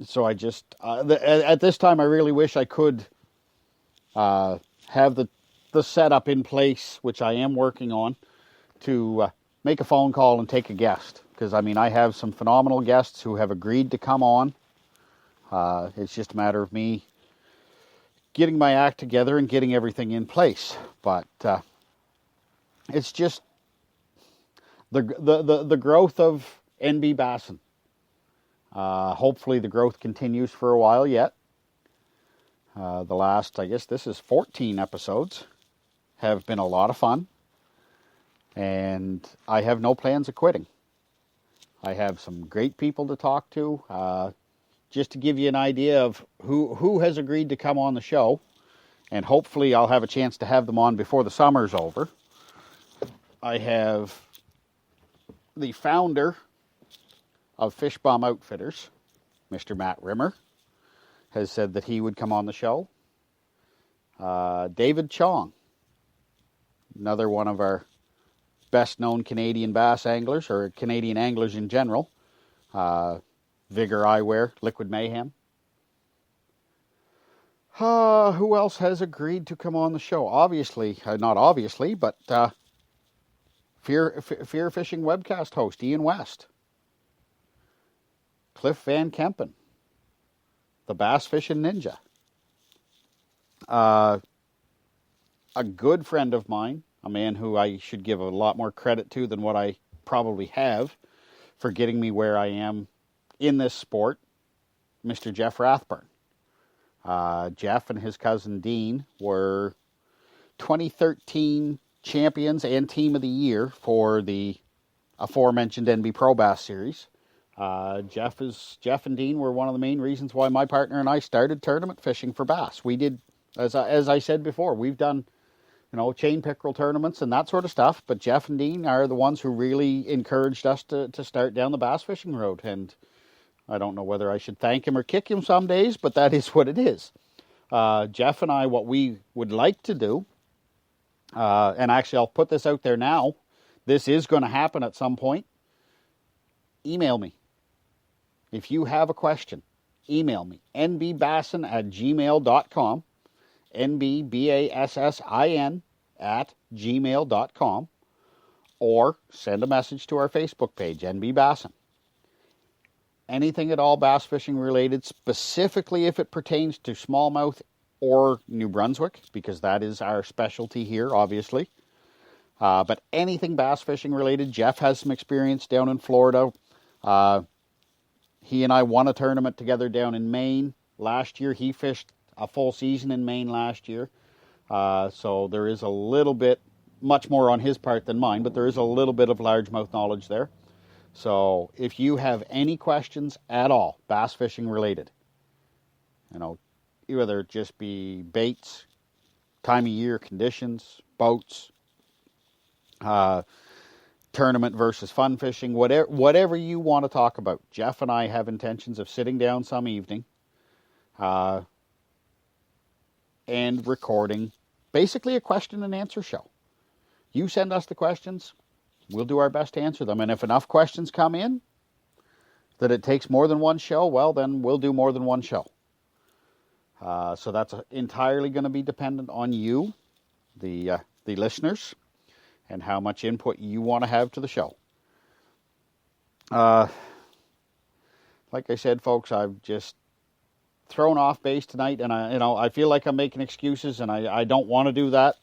So I just, at this time, I really wish I could have the setup in place, which I am working on, to make a phone call and take a guest. Because, I mean, I have some phenomenal guests who have agreed to come on. It's just a matter of me getting my act together and getting everything in place. But it's just the growth of NB Bassin. Hopefully the growth continues for a while yet. The last, I guess this is 14 episodes, have been a lot of fun. And I have no plans of quitting. I have some great people to talk to. Just to give you an idea of who has agreed to come on the show, and hopefully I'll have a chance to have them on before the summer's over. I have the founder of Fish Bum Outfitters, Mr. Matt Rimmer, has said that he would come on the show. David Chong, another one of our best-known Canadian bass anglers, or Canadian anglers in general. Vigor Eyewear, Liquid Mayhem. Who else has agreed to come on the show? Obviously, not obviously, but Fear Fishing webcast host Ian West. Cliff Van Kempen, the Bass Fishing Ninja. A good friend of mine, a man who I should give a lot more credit to than what I probably have for getting me where I am in this sport, Mr. Jeff Rathburn. Jeff and his cousin Dean were 2013 champions and team of the year for the aforementioned NB Pro Bass Series. Jeff and Dean were one of the main reasons why my partner and I started tournament fishing for bass. We did, as I said before, we've done, chain pickerel tournaments and that sort of stuff, but Jeff and Dean are the ones who really encouraged us to start down the bass fishing road, and I don't know whether I should thank him or kick him some days, but that is what it is. Jeff and I, what we would like to do, and actually I'll put this out there now, this is going to happen at some point. Email me. If you have a question, email me, nbbassin@gmail.com, nbbassin@gmail.com, or send a message to our Facebook page, NB Bassin. Anything at all bass fishing related, specifically if it pertains to smallmouth or New Brunswick, because that is our specialty here, obviously. But anything bass fishing related. Jeff has some experience down in Florida. He and I won a tournament together down in Maine last year. He fished a full season in Maine last year. So there is a little bit, much more on his part than mine, but there is a little bit of largemouth knowledge there. So if you have any questions at all, bass fishing related, whether it just be baits, time of year, conditions, boats, tournament versus fun fishing, whatever you want to talk about. Jeff and I have intentions of sitting down some evening and recording basically a question and answer show. You send us the questions, we'll do our best to answer them. And if enough questions come in that it takes more than one show, well, then we'll do more than one show. So that's entirely going to be dependent on you, the listeners, and how much input you want to have to the show. Like I said, folks, I've just thrown off base tonight, and I feel like I'm making excuses, and I don't want to do that.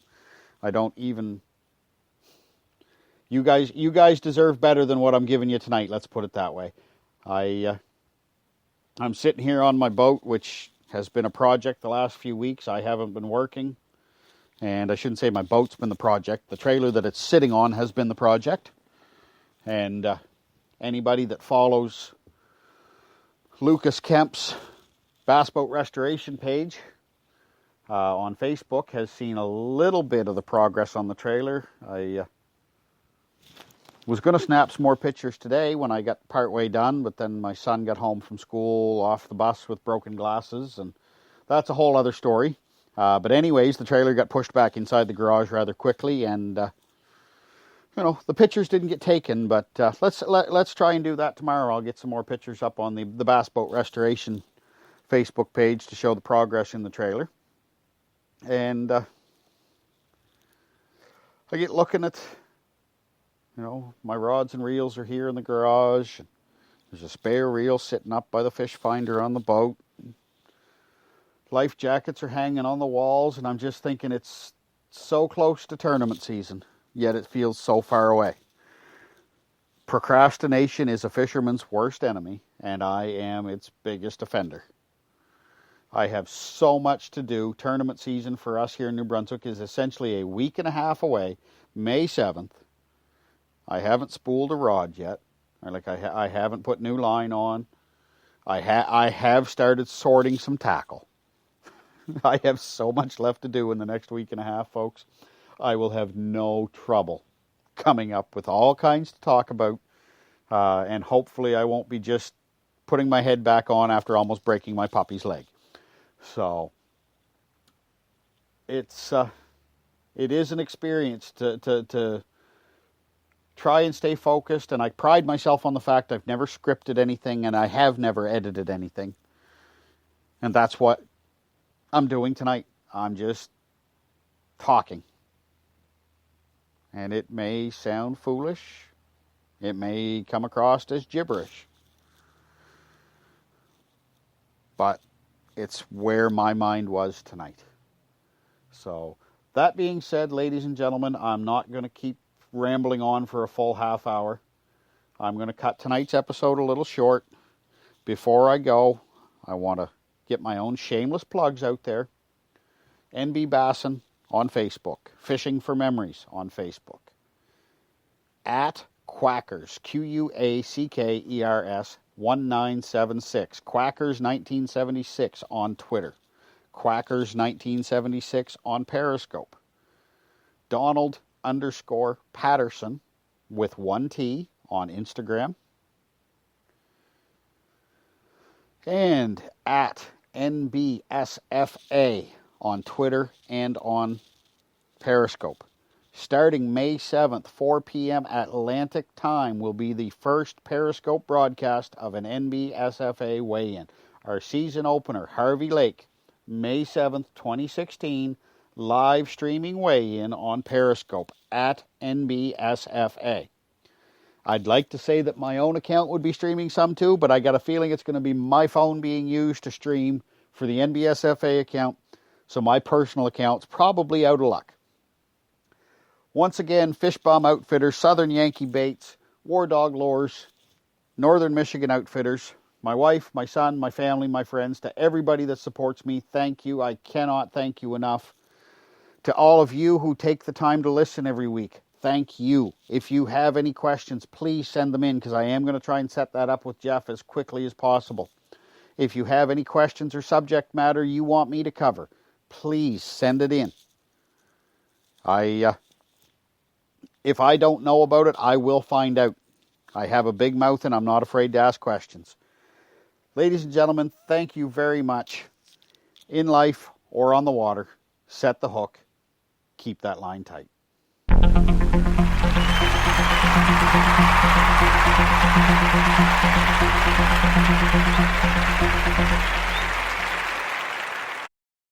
I don't even. You guys deserve better than what I'm giving you tonight. Let's put it that way. I'm sitting here on my boat, which has been a project the last few weeks. I haven't been working. And I shouldn't say my boat's been the project. The trailer that it's sitting on has been the project. And anybody that follows Lucas Kemp's Bass Boat Restoration page on Facebook has seen a little bit of the progress on the trailer. I was going to snap some more pictures today when I got partway done, but then my son got home from school off the bus with broken glasses, and that's a whole other story. But anyways, the trailer got pushed back inside the garage rather quickly, and the pictures didn't get taken, but let's try and do that tomorrow. I'll get some more pictures up on the Bass Boat Restoration Facebook page to show the progress in the trailer. And I get looking at, my rods and reels are here in the garage. There's a spare reel sitting up by the fish finder on the boat. Life jackets are hanging on the walls, and I'm just thinking it's so close to tournament season, yet it feels so far away. Procrastination is a fisherman's worst enemy, and I am its biggest offender. I have so much to do. Tournament season for us here in New Brunswick is essentially a week and a half away, May 7th. I haven't spooled a rod yet. I haven't put new line on. I have started sorting some tackle. I have so much left to do in the next week and a half, folks. I will have no trouble coming up with all kinds to talk about. And hopefully I won't be just putting my head back on after almost breaking my puppy's leg. So it is an experience to try and stay focused, and I pride myself on the fact I've never scripted anything and I have never edited anything. And that's what I'm doing tonight. I'm just talking. And it may sound foolish. It may come across as gibberish. But it's where my mind was tonight. So, that being said, ladies and gentlemen, I'm not going to keep rambling on for a full half hour. I'm going to cut tonight's episode a little short. Before I go, I want to get my own shameless plugs out there. NB Bassin on Facebook. Fishing for Memories on Facebook. At Quackers, Quackers 1976. Quackers 1976 on Twitter. Quackers 1976 on Periscope. Donald_Patterson with 1 T on Instagram. And at NBSFA on Twitter and on Periscope. Starting May 7th, 4 p.m. Atlantic time will be the first Periscope broadcast of an NBSFA weigh-in. Our season opener, Harvey Lake, May 7th, 2016, live streaming weigh-in on Periscope at NBSFA. I'd like to say that my own account would be streaming some too, but I got a feeling it's going to be my phone being used to stream for the NBSFA account, so my personal account's probably out of luck. Once again, Fish Bomb Outfitters, Southern Yankee Baits, War Dog Lures, Northern Michigan Outfitters, my wife, my son, my family, my friends, to everybody that supports me, thank you. I cannot thank you enough. To all of you who take the time to listen every week, thank you. If you have any questions, please send them in, because I am going to try and set that up with Jeff as quickly as possible. If you have any questions or subject matter you want me to cover, please send it in. If I don't know about it, I will find out. I have a big mouth and I'm not afraid to ask questions. Ladies and gentlemen, thank you very much. In life or on the water, set the hook. Keep that line tight.